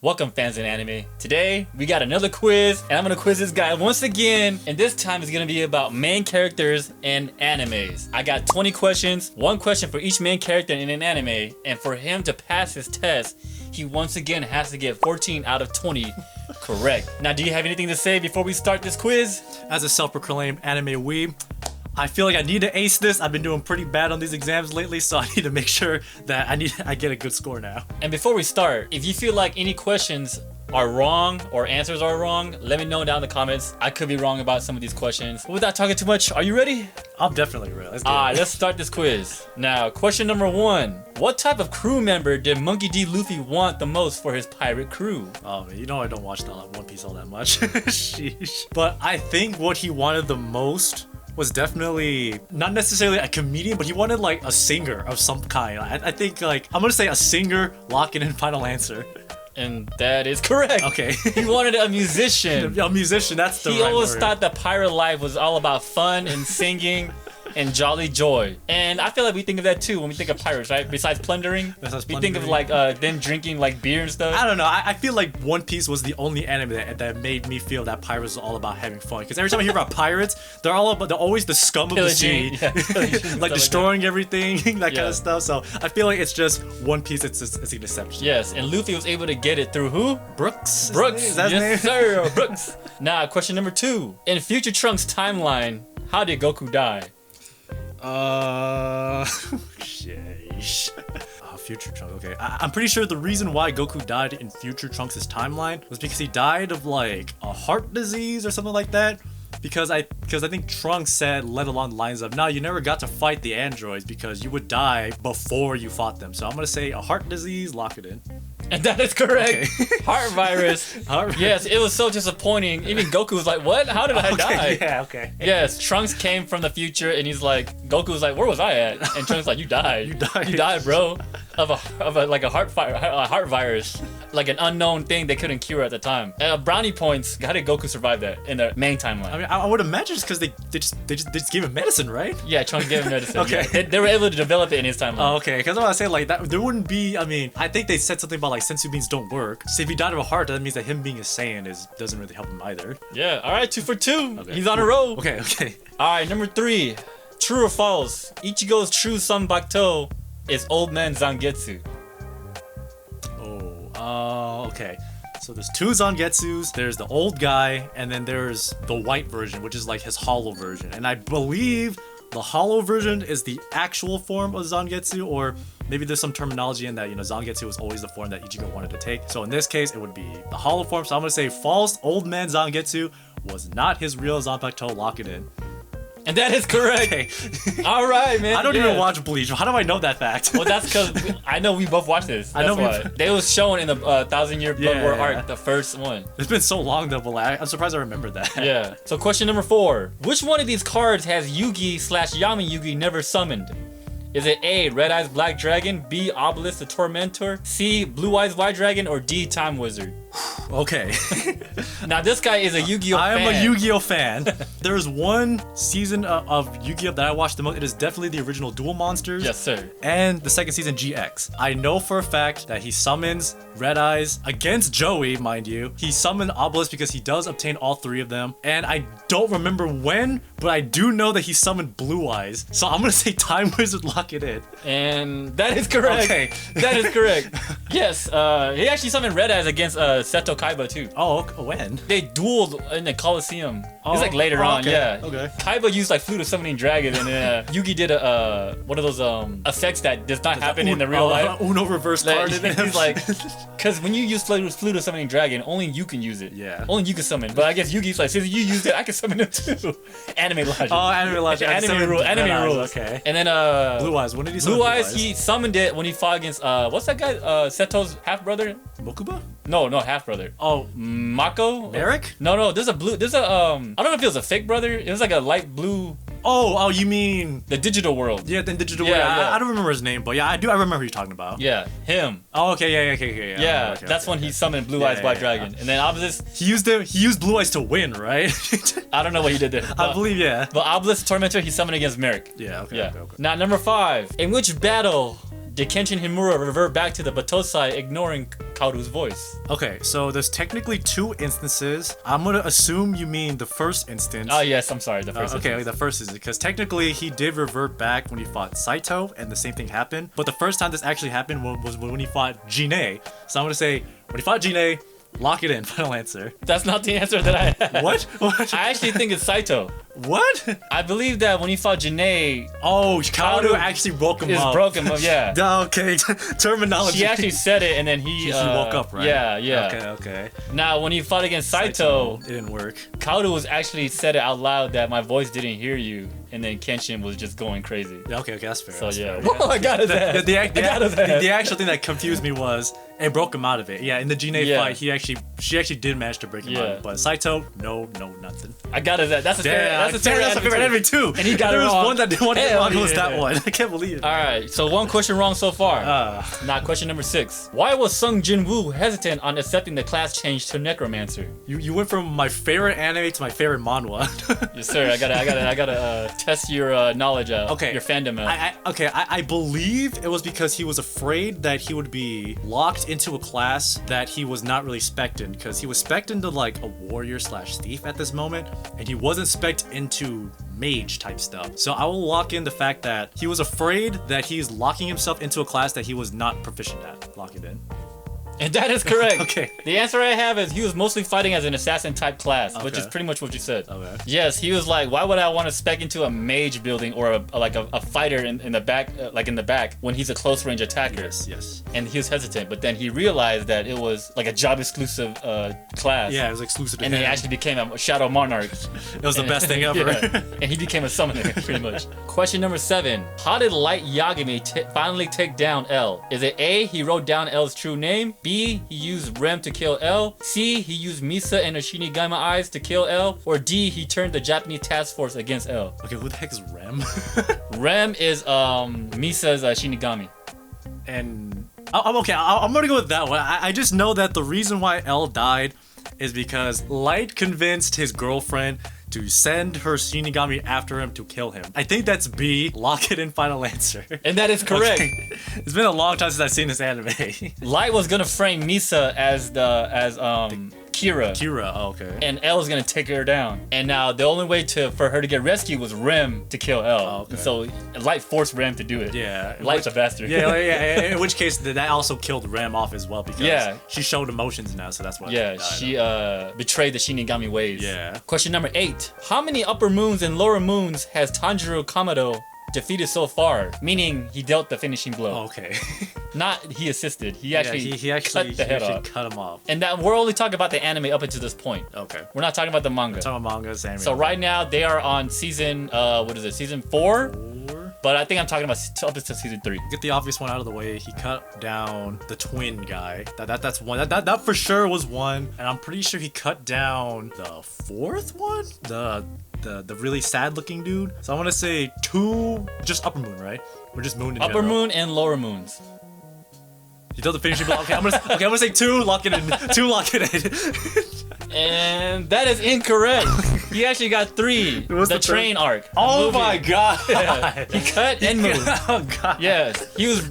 Welcome fans in anime. Today we got another quiz and I'm gonna quiz this guy once again, and this time it's gonna be about main characters and animes. I got 20 questions, one question for each main character in an anime, and for him to pass his test, he once again has to get 14 out of 20 correct. Now, do you have anything to say before we start this quiz? As a self-proclaimed anime weeb, I feel like I need to ace this. I've been doing pretty bad on these exams lately, so I need to make sure that I get a good score now. And before we start, if you feel like any questions are wrong or answers are wrong, let me know down in the comments. I could be wrong about some of these questions. But without talking too much, are you ready? I'm definitely ready. Alright, let's start this quiz. Now, question number 1. What type of crew member did Monkey D. Luffy want the most for his pirate crew? Oh man, you know I don't watch One Piece all that much. Sheesh. But I think what he wanted the most was definitely not necessarily a comedian, but he wanted like a singer of some kind. I think like, I'm gonna say a singer, lock it in, final answer. And that is correct. Okay. He wanted a musician. A musician, that's the right He always word. thought that pirate life was all about fun and singing and jolly joy. And I feel like we think of that too when we think of pirates, right? Besides plundering, we think of like them drinking like beer and stuff. I don't know. I feel like One Piece was the only anime that made me feel that pirates was all about having fun. Because every time I hear about pirates, they're always the scum of Pillaging, the sea, like destroying everything, that kind of stuff. So I feel like it's just One Piece. It's an exception. Yes, and Luffy was able to get it through who? Brooks. Brooks. Is that his name? Yes, sir. Brooks. Now, question number 2. In Future Trunks' timeline, how did Goku die? Sheesh. Future Trunks. Okay, I'm pretty sure the reason why Goku died in Future Trunks' timeline was because he died of like a heart disease or something like that. Because I think Trunks said, let along the lines of, "No, you never got to fight the androids because you would die before you fought them." So I'm gonna say a heart disease. Lock it in. And that is correct. Okay. Heart virus. Yes, it was so disappointing. Even Goku was like, what? How did I die? Yeah, okay. Yes, Trunks came from the future and he's like, Goku was like, where was I at? And Trunks was like, you died. You died. You died, bro. Of a heart virus. Like an unknown thing they couldn't cure at the time. Brownie points. How did Goku survive that in the main timeline? I mean, I would imagine it's because they just gave him medicine, right? Yeah, Trunks gave him medicine. Okay. Yeah. They were able to develop it in his timeline. Oh, okay, because I was say like that, there wouldn't be. I mean, I think they said something about like sensu beans don't work. So if he died of a heart, that means that him being a Saiyan doesn't really help him either. Yeah. All right, 2 for 2. Okay. He's on a roll. Okay. All right, number 3. True or false? Ichigo's true son Bakuto is old man Zangetsu. Okay. So there's 2 Zangetsus, there's the old guy, and then there's the white version, which is like his hollow version. And I believe the hollow version is the actual form of Zangetsu, or maybe there's some terminology in that, Zangetsu was always the form that Ichigo wanted to take. So in this case, it would be the hollow form. So I'm gonna say false, old man Zangetsu was not his real Zanpakuto, lock it in. And that is correct. Okay. All right, man. I don't even watch Bleach. How do I know that fact? Well, that's because I know we both watched this. That's why. They was shown in the 1,000-year Blood War arc, the first one. It's been so long though, but I'm surprised I remember that. Yeah. So question number 4. Which one of these cards has Yugi/Yami Yugi never summoned? Is it A, Red Eyes Black Dragon, B, Obelisk the Tormentor, C, Blue Eyes White Dragon, or D, Time Wizard? Okay. Now this guy is a Yu-Gi-Oh fan. I am a Yu-Gi-Oh fan. There is one season of Yu-Gi-Oh that I watched the most. It is definitely the original Duel Monsters. Yes, sir. And the second season GX. I know for a fact that he summons Red Eyes against Joey, mind you. He summoned Obelisk because he does obtain all 3 of them. And I don't remember when, but I do know that he summoned Blue Eyes. So I'm gonna say Time Wizard, lock it in. And that is correct. Okay. That is correct. Yes, he actually summoned Red Eyes against Seto Kaiba too. Oh, when? They dueled in the Coliseum. It's like later on, okay. yeah. Okay. Kaiba used like Flute of Summoning Dragon, and then Yugi did one of those effects that does not happen in the real life. Uno reverse card. He's like, because when you use Flute of Summoning Dragon, only you can use it. Yeah. Only you can summon. But I guess Yugi's like, since you used it, I can summon it too. Anime logic. Oh, anime logic. Anime rules. Okay. And then Blue Eyes. When did he summon Blue Eyes? He summoned it when he fought against what's that guy? Seto's half brother. Mokuba? No, half brother. Oh, Mako? Eric? No, there's a I don't know if it was a fake brother. It was like a light blue. Oh, you mean the digital world? Yeah, the digital world. I don't remember his name, but yeah, I remember who you're talking about. Yeah, him. Oh, okay, yeah. That's when he summoned Blue Eyes Black Dragon, and then Obelisk. He used Blue Eyes to win, right? I don't know what he did there. I believe, yeah. But Obelisk Tormentor, he summoned against Merrick. Yeah, okay. Now number 5. In which battle did Kenshin Himura revert back to the Batosai, ignoring Kaoru's voice? Okay, so there's technically 2 instances. I'm gonna assume you mean the first instance. Oh yes, I'm sorry, the first. Okay, the first is because technically he did revert back when he fought Saito, and the same thing happened. But the first time this actually happened was when he fought Jinne. So I'm gonna say when he fought Jinne, lock it in. Final answer. That's not the answer that I had. What? What? I actually think it's Saito. What? I believe that when he fought Janae, Oh, Kaoru actually woke him up. broke him up, yeah. Okay, terminology. She actually said it, and then he woke up, right? Yeah, yeah. Okay. Now, when he fought against Saito, It didn't work. Kaoru was actually said it out loud that my voice didn't hear you, and then Kenshin was just going crazy. Yeah, okay, that's fair. So that's yeah. fair. Whoa, I got his ass. The The actual thing that confused me was it broke him out of it. Yeah, in the Jinne Yeah. fight, she actually did manage to break him out of it. But Saito, no, nothing. I got his ass. That's a favorite enemy too. And he got there it was wrong. one that didn't want to get Hell wrong. It was yeah. that one. I can't believe it. All right, so one question wrong so far. Now, question number 6. Why was Sung Jinwoo hesitant on accepting the class change to Necromancer? You went from my favorite anime to my favorite manhwa. Yes, sir. I gotta test your knowledge out. Okay. Your fandom out. I believe it was because he was afraid that he would be locked into a class that he was not really spec'd in, because he was spec'd into like a warrior / thief at this moment, and he wasn't spec'd into mage type stuff. So I will lock in the fact that he was afraid that he's locking himself into a class that he was not proficient at. Lock it in. And that is correct. Okay. The answer I have is he was mostly fighting as an assassin type class, which is Okay. pretty much what you said. Okay. Yes, he was like, why would I want to spec into a mage building or a fighter in the back, in the back when he's a close range attacker? Yes. And he was hesitant, but then he realized that it was like a job exclusive class. Yeah, it was exclusive to And him. he actually became a Shadow Monarch. It was the best thing ever. Yeah. And he became a summoner, pretty much. Question number 7. How did Light Yagami finally take down L? Is it A, he wrote down L's true name? B, he used Rem to kill L? C, he used Misa and her Shinigami eyes to kill L? Or D, he turned the Japanese task force against L? Okay, who the heck is Rem? Rem is Misa's Shinigami. And I'm gonna go with that one. I just know that the reason why L died is because Light convinced his girlfriend to send her Shinigami after him to kill him. I think that's B. Lock it in. Final answer. And that is correct. Okay. It's been a long time since I've seen this anime. Light was gonna frame Misa as Kira. Kira, oh, okay. And L is gonna take her down. And now the only way for her to get rescued was Rem to kill L. Oh, okay. And so Light forced Rem to do it. Yeah. Light's a bastard. Yeah. In which case, that also killed Rem off as well, because Yeah. she showed emotions now, so that's why. Yeah, she died. she betrayed the Shinigami ways. Yeah. Question number 8. How many upper moons and lower moons has Tanjiro Kamado defeated so far? Meaning he dealt the finishing blow. Okay. Not he assisted. He actually, he actually cut the head off. cut him off. And that we're only talking about the anime up until this point. Okay. We're not talking about the manga. Talking about mangas, anime. So right now they are on season season 4? But I think I'm talking about up until season 3. Get the obvious one out of the way. He cut down the twin guy. That's one. That for sure was one. And I'm pretty sure he cut down the 4th one. The really sad looking dude. So I want to say 2, just upper moon, right? We're just moon in Upper general. moon and lower moons. He does the finishing blow. Okay, I'm gonna say 2. Lock it in. 2. Lock it in. And that is incorrect. He actually got 3. was The the train arc. the Oh movie. my god. Yeah. He cut Enmu. Oh god. Yes, he was.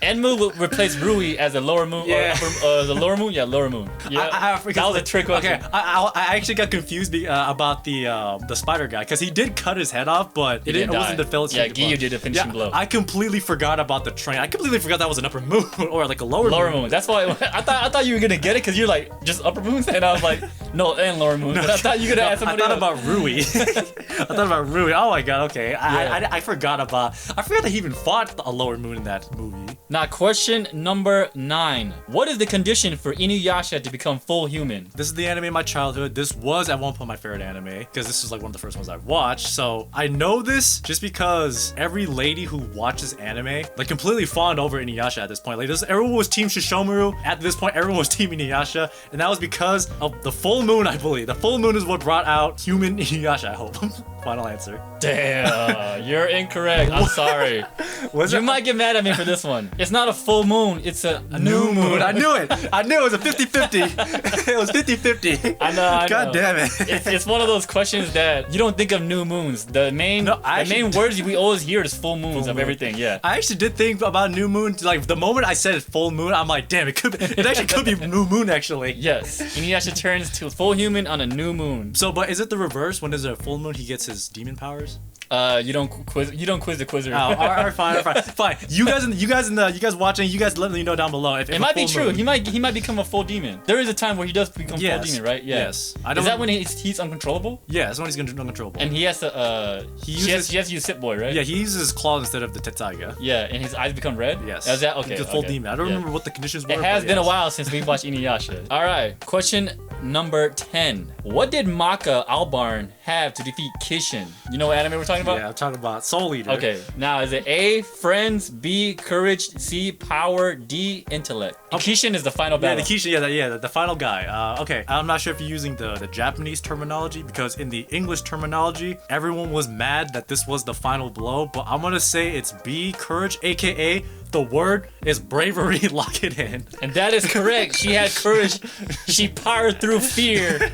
Enmu will replace Rui as a lower moon. Yeah. The lower moon. Yeah, lower moon. Yeah, that was a trick question. Okay, I actually got confused about the spider guy, because he did cut his head off, but it wasn't the finishing Yeah, blow. Giyu did the finishing blow. I completely forgot about the train. I completely forgot that was an upper moon or like a lower Lower moon. That's why I thought you were gonna get it, because you're like just upper moons, and I was like no, and lower moon. But I thought you were gonna ask I somebody thought else. about Rui. I thought about Rui. Oh my god. Okay. I forgot that he even fought a lower moon in that movie. Now, question number 9. What is the condition for Inuyasha to become full human? This is the anime of my childhood. This was at one point my favorite anime, because this was like one of the first ones I watched. So I know this just because every lady who watches anime like completely fawned over Inuyasha at this point. Like everyone was team Shishomaru. At this point, everyone was team Inuyasha, and that was because of the full moon, I believe. The full moon is what brought out human Inuyasha, I hope. Final answer. Damn, you're incorrect. I'm sorry. Was You it? might get mad at me for this one. It's not a full moon. It's a New moon. I knew it. I knew it was a 50-50. It was 50-50. I know. God damn it. It's one of those questions that you don't think of new moons. The main words we always hear is full moons of everything. Yeah. I actually did think about new moon. Like the moment I said full moon, I'm like, damn, it actually could be new moon actually. Yes. Inuyasha turns to full human on a new moon. So, but is it the reverse? When there's a full moon, he gets his demon powers? You don't quiz the quizzer. Oh, all right, fine. You guys watching, you guys let me know down below. If it might be true. He might become a full demon. There is a time where he does become full demon, right? Yeah. Yes. Is that when he's uncontrollable? Yeah, that's when he's uncontrollable. And he has to he has to use Sit Boy, right? Yeah, he uses his claws instead of the Tetaiga. Yeah, and his eyes become red. Yes. Is that okay? He's a full demon. I don't remember what the conditions were. It has been a while since we've watched Inuyasha. All right, question number 10. What did Maka Albarn have to defeat Kenshin? You know what anime we're talking about? Yeah, I'm talking about Soul Eater. Okay, now is it A, friends, B, courage, C, power, D, intellect? Kenshin is the final battle. Yeah, the Kenshin, the final guy. Okay, I'm not sure if you're using the Japanese terminology, because in the English terminology, everyone was mad that this was the final blow, but I'm gonna say it's B, courage, aka the word is bravery. Lock it in. And that is correct. She had courage. She powered through fear.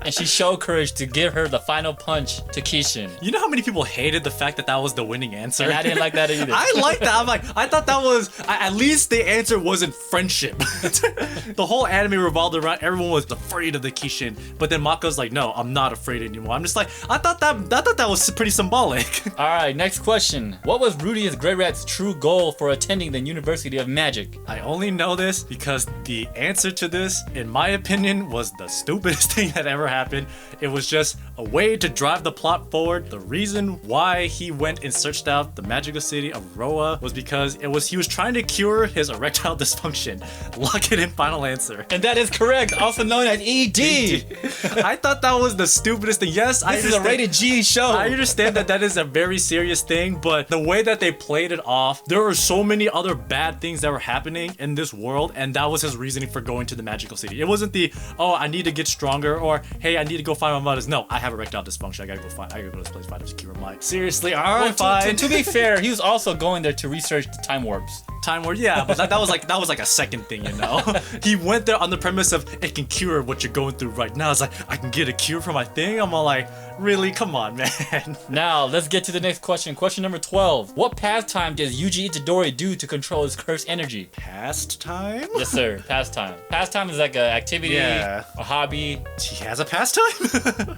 And she showed courage to give her the final punch to Kenshin. You know how many people hated the fact that was the winning answer? And I didn't like that either. I like that. I thought that was, at least the answer wasn't friendship. The whole anime revolved around everyone was afraid of the Kenshin, but then Maka's like, no, I'm not afraid anymore. I'm just like, I thought that was pretty symbolic. All right, next question. What was Rudeus Greyrat's true goal for attending the University of Magic? I only know this because the answer to this, in my opinion, was the stupidest thing that ever happened. It was just a way to drive the plot forward. The reason why he went and searched out the magical city of Roa was because he was trying to cure his erectile dysfunction. Lock it in, final answer. And that is correct, also known as ED. I thought that was the stupidest thing. Yes, this is a rated G show. I understand that is a very serious thing, but the way that they played it off, there were so many other bad things that were happening in this world, and that was his reasoning for going to the magical city. It wasn't oh, I need to get stronger, or hey, I need to go find my mothers. No, I have erectile dysfunction. I gotta go to this place, find a secure mind. Seriously, alright, fine. To be fair, he was also going there to research the time warps. Time warp, yeah, but that was like a second thing, you know. He went there on the premise of it can cure what you're going through right now. It's like, I can get a cure for my thing. I'm all like, really? Come on, man. Now let's get to the next question. Question number 12. What pastime does Yuji Itadori do to control his cursed energy? Pastime? Yes, sir. Pastime. Pastime is like an activity, a hobby. He has a pastime?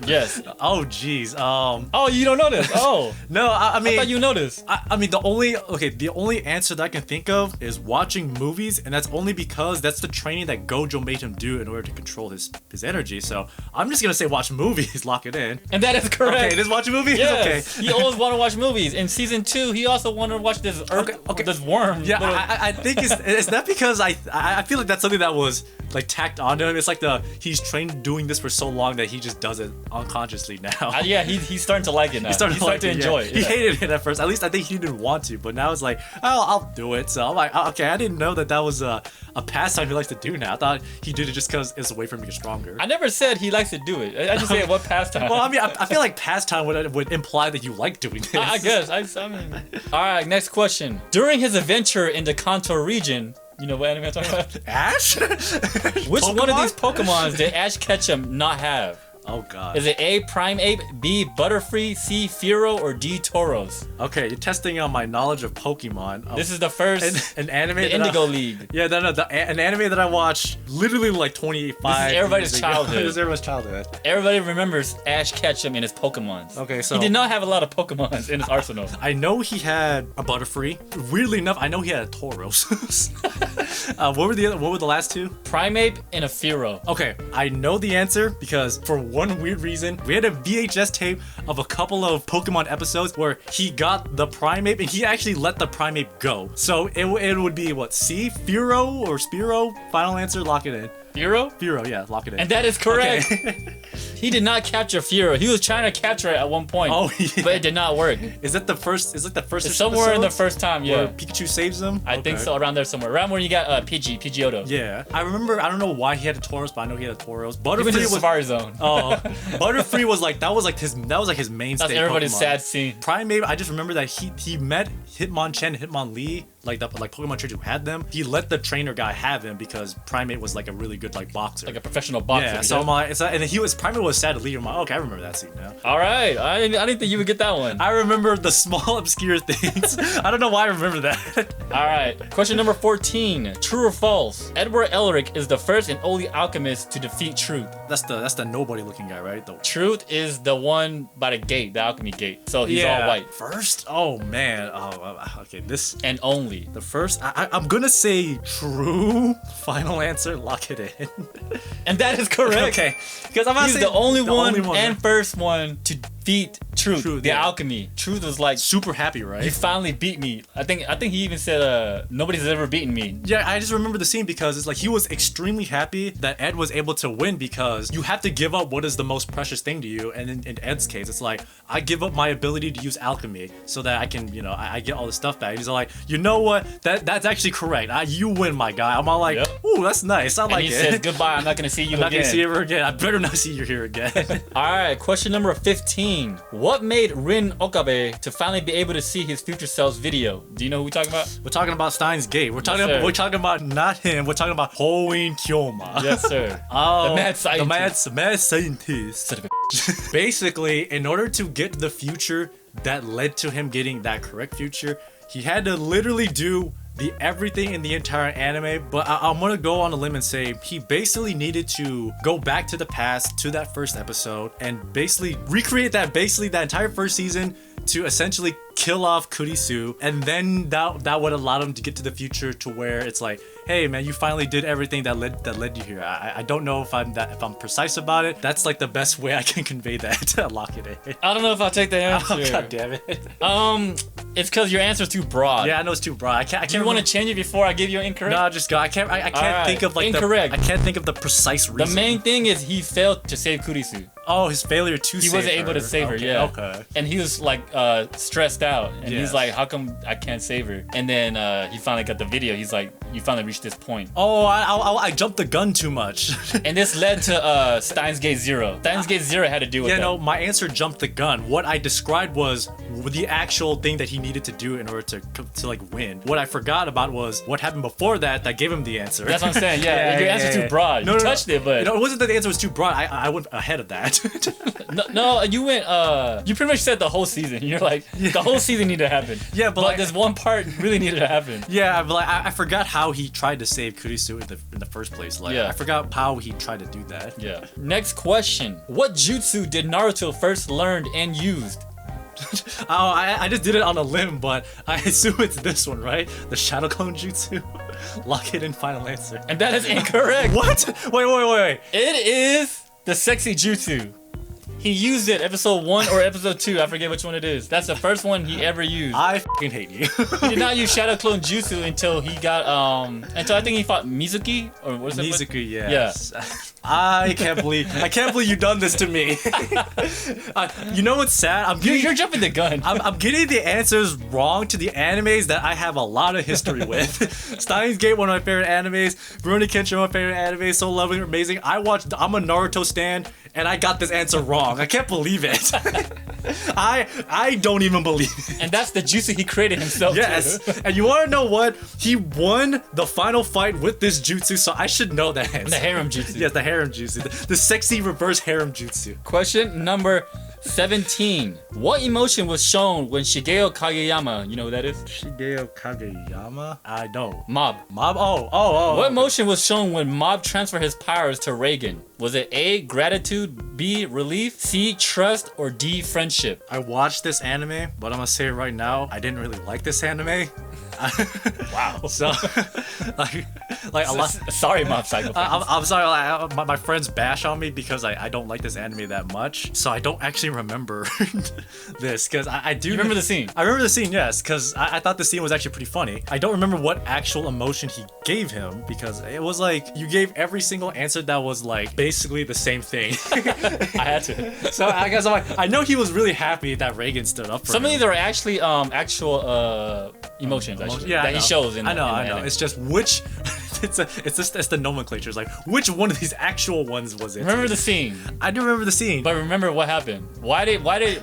Yes. Oh, jeez. Oh, you don't know this? Oh. No, I mean, I thought you know this. I mean, the only answer that I can think of is watching movies, and that's only because that's the training that Gojo made him do in order to control his energy. So I'm just gonna say watch movies. Lock it in. And that is correct. Okay, it is watching movies. Yes. Okay. He always wanted to watch movies. In season 2, he also wanted to watch this this worm. Yeah, I think it's not because I feel like that's something that was like tacked onto him. It's like he's trained doing this for so long that he just does it unconsciously now. Yeah, he's starting to like it now. He's starting to enjoy it. He hated it at first. At least I think he didn't want to, but now it's like, oh, I'll do it. So I'm like, okay, I didn't know that was a pastime he likes to do now. I thought he did it just because it's a way for him to get stronger. I never said he likes to do it. I just said what pastime. Well, I mean, I feel like pastime would imply that you like doing this. I guess. I mean. All right, next question. During his adventure in the Kanto region, you know what anime I'm talking about? Ash? Which one of these Pokemons did Ash Ketchum not have? Oh god. Is it A, Primeape, B, Butterfree, C, Fearow, or D, Tauros? Okay, you're testing on my knowledge of Pokemon. This is the first an anime the Indigo League. Yeah, an anime that I watched literally like 25 This is everybody's childhood. This is everybody's childhood. Everybody remembers Ash Ketchum and his Pokemons. Okay, so he did not have a lot of Pokemons in his arsenal. I know he had a Butterfree. Weirdly enough, I know he had a Tauros. What were the last two? Primeape and a Fearow. Okay, I know the answer because for one weird reason, we had a VHS tape of a couple of Pokemon episodes where he got the Primeape and he actually let the Primeape go. So it would be what, C? Fearow or Spearow? Final answer, lock it in. Fearow? Fearow, yeah, lock it in. And that is correct. Okay. He did not capture Furo. He was trying to capture it at one point. Oh, yeah. But it did not work. Is it the first? Is it the first? It's somewhere in the first time, yeah. Where Pikachu saves him. I think so, around there somewhere. Around where you got Pidgeotto. Yeah, I remember. I don't know why he had a Tauros, but I know he had a Tauros. He went to the Safari Zone. Oh, Butterfree was like his mainstay. That's everybody's Pokemon. sad scene. Primeape, I just remember that he met Hitmonchan and Hitmonlee, like Pokemon trainers who had them. He let the trainer guy have him because Primeape was like a really good like boxer, Like a professional boxer. Yeah, so I'm like, and then Primeape was sad to leave him. Like, okay, I remember that scene now. All right, I didn't think you would get that one. I remember the small obscure things. I don't know why I remember that. All right, question number 14. True or false? Edward Elric is the first and only alchemist to defeat Truth. That's the nobody looking guy, right? Truth is the one by the gate, the alchemy gate. So he's all white. First? Oh man. Oh, okay. This and only the first. I'm gonna say true. Final answer. Lock it in. And that is correct. Okay. Because I'm he's the only one and first one to defeat Truth, the alchemy. Truth was like super happy, right? You finally beat me. I think he even said nobody's ever beaten me. Yeah, I just remember the scene because it's like he was extremely happy that Ed was able to win because you have to give up what is the most precious thing to you, and in Ed's case it's like I give up my ability to use alchemy so that I can, I get all the stuff back. He's like, you know what, that's actually correct. You win, my guy. I'm all like, ooh, that's nice. I like it. He says goodbye. I'm not gonna see you again. I'm not gonna see you ever again. I better not see you here again. All right, question number 15. What made Rin Okabe to finally be able to see his future self's video? Do you know who we're talking about? We're talking about Steins Gate. We're talking about not him. We're talking about Hoin Kyoma. Yes, sir. Oh, the mad scientist. The mad scientist. Basically, in order to get the future that led to him getting that correct future, he had to literally do everything in the entire anime, but I'm gonna go on a limb and say he basically needed to go back to the past, to that first episode, and basically recreate that entire first season to essentially kill off Kurisu, and then that would allow him to get to the future to where it's like, hey man, you finally did everything that led you here. I don't know if I'm precise about it. That's like the best way I can convey that to lock it in. I don't know if I'll take the answer. Oh, God damn it. It's because your answer's too broad. Yeah, I know it's too broad. I can't. Do you want to change it before I give you an incorrect? No, just go. I can't think of like incorrect. I can't think of the precise reason. The main thing is he failed to save Kurisu. Oh, his failure to save her. He wasn't able to save her, yeah. Okay. And he was like stressed out. And he's like, how come I can't save her? And then he finally got the video. He's like, you finally reached this point. Oh, I jumped the gun too much. And this led to Steins Gate Zero. Steins Gate Zero had to do with that. No, my answer jumped the gun. What I described was the actual thing that he needed to do in order to like win. What I forgot about was what happened before that gave him the answer. That's what I'm saying. Yeah, your answer's too broad. You touched it, but it wasn't that the answer was too broad. I went ahead of that. No, you went. You pretty much said the whole season. You're like, the whole season needed to happen. Yeah, but like, this one part really needed to happen. Yeah, but like, I forgot how he tried to save Kurisu in the first place. Like, I forgot how he tried to do that. Yeah. Next question: what jutsu did Naruto first learned and used? I just did it on a limb, but I assume it's this one, right? The Shadow Clone Jutsu. Lock it in, final answer. And that is incorrect. What? Wait. It is the sexy jutsu. He used it episode 1 or episode 2. I forget which one it is. That's the first one he ever used. I fucking hate you. He did not use Shadow Clone Jutsu until he got until I think he fought Mizuki or what's it? Mizuki, yes. Yeah. I can't believe you done this to me. You know what's sad? You're jumping the gun. I'm getting the answers wrong to the animes that I have a lot of history with. Steins Gate, one of my favorite animes. Rurouni Kenshin, one of my favorite animes. So lovely and amazing. I'm a Naruto stan, and I got this answer wrong. I can't believe it. I don't even believe it. And that's the jutsu he created himself. Yes. And you want to know what? He won the final fight with this jutsu, so I should know that answer. The harem jutsu. Yes, the harem jutsu. The sexy reverse harem jutsu. Question number 17. What emotion was shown when Shigeo Kageyama, you know who that is? Shigeo Kageyama? I know. Mob. Oh. What emotion was shown when Mob transferred his powers to Reagan? Was it A, gratitude, B, relief, C, trust, or D, friendship? I watched this anime, but I'm gonna say it right now, I didn't really like this anime. Wow. So, like a lot. Sorry, Mob Psycho. I'm sorry. My friends bash on me because I don't like this anime that much, so I don't actually remember this because I do. You remember the scene? I remember the scene, yes, because I thought the scene was actually pretty funny. I don't remember what actual emotion he gave him because it was like you gave every single answer that was like basically the same thing. I had to. So I guess I know he was really happy that Reagan stood up for Some him. of these are actually emotions actually, Yeah, that he shows in I know. anime. It's just which. It's the nomenclature. It's like which one of these actual ones was it? Remember the scene, I do remember the scene. but remember what happened. Why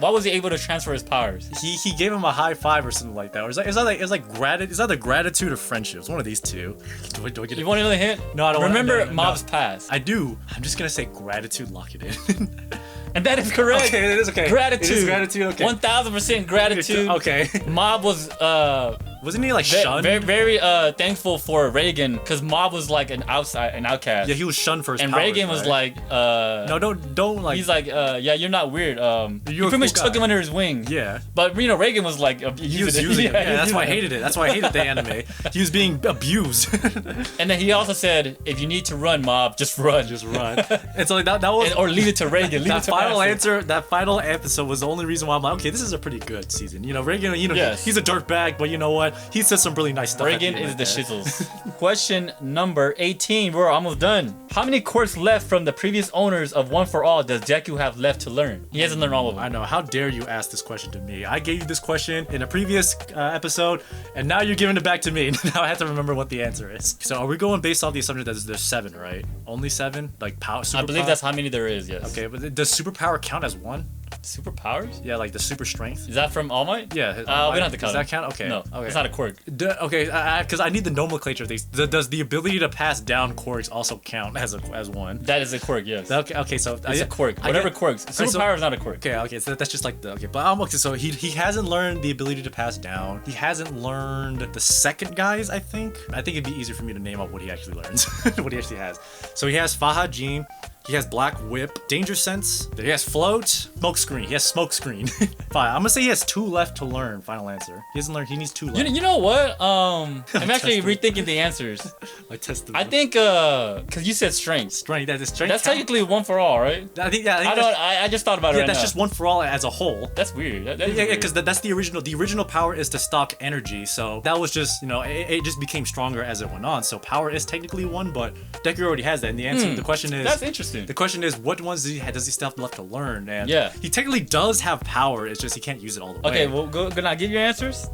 was he able to transfer his powers? He gave him a high five or something like that. Or is that gratitude or friendship? It's one of these two. Do I get it? You want another hint? No, I don't. Remember no. Mob's past. I do. I'm just gonna say gratitude. Lock it in. And that is correct. Okay, it is okay. Gratitude. It is gratitude. Okay. 1000% gratitude. Okay. Mob was Wasn't he like shunned? very thankful for Reagan because Mob was like an outcast. Yeah, he was shunned for his and powers, Reagan was right? like No, don't like. he's like yeah, you're not weird. You a pretty much cool took guy. him under his wing. Yeah. But Reagan was like He was using it. Yeah, that's why I hated it. That's why I hated the anime. He was being abused. And then he also said, if you need to run, Mob, just run. Just run. It's like that was. Or leave it to Reagan. Leave it That to final Master. answer, that final episode was the only reason why I'm like, okay, this is a pretty good season. You know, Reagan, Yes. he's a dirtbag, but you know what? He said some really nice stuff. Reagan is the shizzles. Question number 18. We're almost done. How many quirks left from the previous owners of One for All does Deku have left to learn? He hasn't learned all of them. I know. How dare you ask this question to me? I gave you this question in a previous episode, and now you're giving it back to me. Now I have to remember what the answer is. So are we going based off the assumption that there's 7, right? Only 7? Like power? I believe superpower? that's how many there is, yes. Okay, but does superpower count as 1? Superpowers? Yeah, like the super strength. Is that from All Might? Yeah. We don't have to count Does that it. count? Okay. No, Okay. it's not a quirk. Okay, because I need the nomenclature of these. Does the ability to pass down quirks also count as 1? That is a quirk, yes. Okay, so It's a quirk. Whatever quirks. Superpower is not a quirk. Okay, so that's just like the okay. But okay, so he hasn't learned the ability to pass down. He hasn't learned the second guys. I think it'd be easier for me to name up what he actually learns, what he actually has. So he has Fahajin. He has Black Whip, Danger Sense. He has Float, Smoke Screen. He has Smoke Screen. Fine, I'm gonna say he has 2 left to learn. Final answer. He hasn't learned. He needs 2 left. You know what? I'm actually rethinking the answers. I tested. I think because you said strength. Strength. That is strength. That's technically One for All, right? I think yeah. I just thought about it. Yeah, right that's now. just One for All as a whole. That's weird. That is Yeah, weird. because that's the original. The original power is to stock energy. So that was just, it just became stronger as it went on. So power is technically 1, but Deku already has that. And the answer, the question is, That's interesting. The question is, what ones does he still have left to learn? And Yeah. he technically does have power. It's just he can't use it all the way. Okay, well, go now. Give your answers.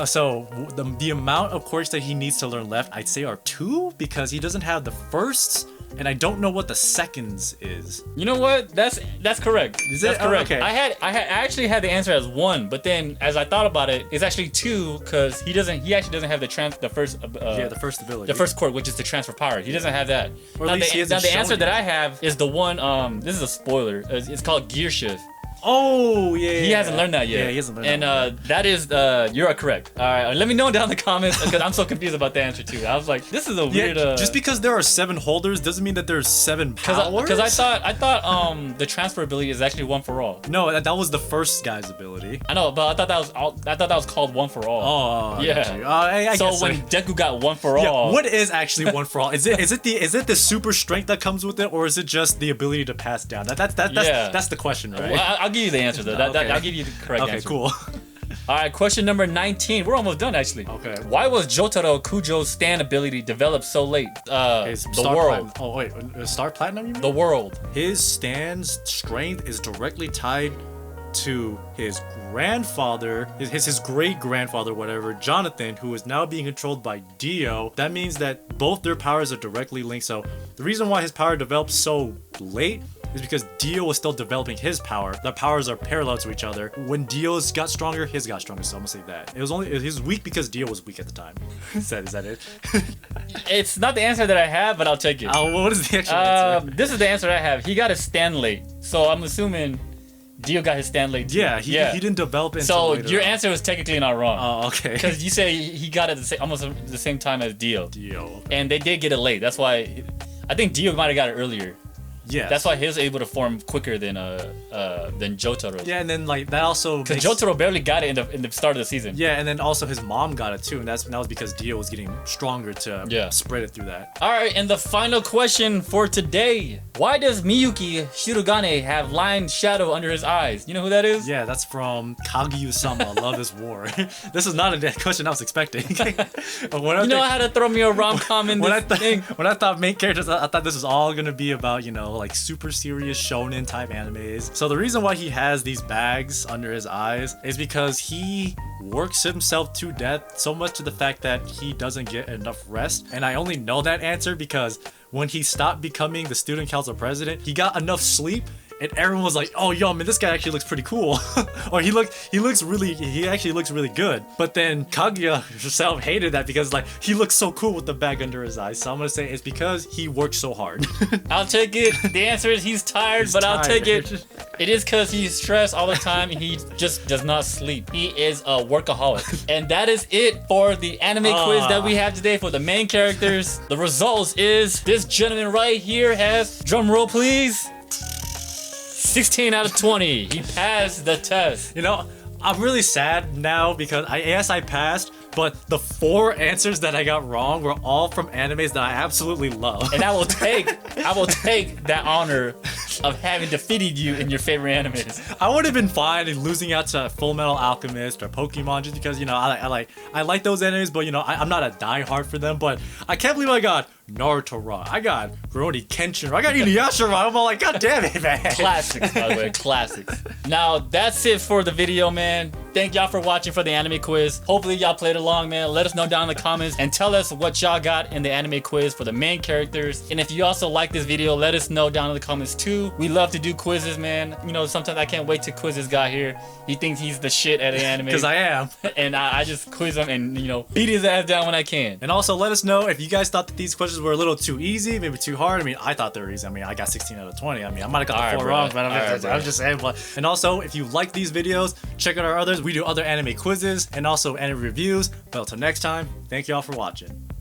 So the amount of quirks that he needs to learn left, I'd say are 2 because he doesn't have the firsts. And I don't know what the seconds is. You know what? That's correct. Is it? That's correct. Oh, okay. I actually had the answer as 1, but then as I thought about it, it's actually 2 because he actually doesn't have the first The first ability. the first quirk, which is to transfer power. He doesn't have that. Or at Now, least he hasn't the shown answer it that yet. I have is the one. This is a spoiler. It's called Gear Shift. Oh yeah. He hasn't learned that yet. Yeah, he hasn't learned and that. that is you're correct. All right, let me know down in the comments because I'm so confused about the answer too. I was like, this is a weird. Just because there are 7 holders doesn't mean that there's 7 powers. Because I thought the transfer ability is actually One for All. No, that was the first guy's ability. I know, but I thought that was called One for All. Oh, I yeah. got you. I So guess when Deku got One for yeah, All, what is actually One for All? Is it the super strength that comes with it, or is it just the ability to pass down? That's the question, right? Well, I'll give you the answer though. Okay. I'll give you the correct Okay, answer. cool. All right, question number 19. We're almost done actually. Okay. Why was Jotaro Kujo's stand ability developed so late? His The Star world. Oh wait, Star Platinum? You mean? The world. His stand's strength is directly tied to his grandfather, his great grandfather, whatever, Jonathan, who is now being controlled by Dio. That means that both their powers are directly linked. So the reason why his power developed so late is because Dio was still developing his power. The powers are parallel to each other. When Dio's got stronger, his got stronger. So I'm gonna say that. He was weak because Dio was weak at the time. Is that it? It's not the answer that I have, but I'll take it. What is the actual answer? This is the answer I have. He got his stand late, so I'm assuming Dio got his stand late too. Yeah, he didn't develop it So until later your on. answer was technically not wrong. Oh, okay. Because you say he got it almost the same time as Dio. Dio. Okay. And they did get it late. That's why I think Dio might have got it earlier. Yes. That's why he's able to form quicker than Jotaro. Yeah, and then like that also Because Jotaro barely got it in the start of the season. Yeah, and then also his mom got it too, and that was because Dio was getting stronger to spread it through that. All right, and the final question for today: why does Miyuki Shirogane have lion shadow under his eyes? You know who that is? Yeah, that's from Kaguya-sama, Love is War. This is not a question I was expecting. You know how to throw me a rom-com in this thing. When I thought main characters, I thought this was all gonna be about, like super serious shonen type animes. So the reason why he has these bags under his eyes is because he works himself to death, so much to the fact that he doesn't get enough rest. And I only know that answer because when he stopped becoming the student council president, he got enough sleep. And everyone was like, "Oh, yo, man, this guy actually looks pretty cool," or he actually looks really good. But then Kaguya herself hated that because like he looks so cool with the bag under his eyes. So I'm gonna say it's because he worked so hard. I'll take it. The answer is he's tired, but I'll take it. It is because he's stressed all the time and he just does not sleep. He is a workaholic. And that is it for the anime quiz that we have today for the main characters. The results is this gentleman right here has, drum roll please, 16 out of 20. He passed the test. I'm really sad now because I passed, but the 4 answers that I got wrong were all from animes that I absolutely love. And I will take that honor of having defeated you in your favorite animes. I would have been fine in losing out to Fullmetal Alchemist or Pokemon just because I like those animes, but I'm not a diehard for them. But I can't believe I got Naruto wrong. I got Rurouni Kenshin wrong. I got Inuyasha wrong. I'm all like, God damn it, man. Classics, by the way, classics. Now that's it for the video, man. Thank y'all for watching for the anime quiz. Hopefully y'all played along, man. Let us know down in the comments and tell us what y'all got in the anime quiz for the main characters. And if you also like this video, let us know down in the comments too. We love to do quizzes, man. Sometimes I can't wait to quiz this guy here. He thinks he's the shit at the anime. Because I am. And I just quiz him and, beat his ass down when I can. And also let us know if you guys thought that these questions were a little too easy, maybe too hard. I thought they were easy. I got 16 out of 20. I might have got the 4 wrong, but I'm just saying. And also, if you like these videos, check out our others. We do other anime quizzes and also anime reviews. But until next time, thank y'all for watching.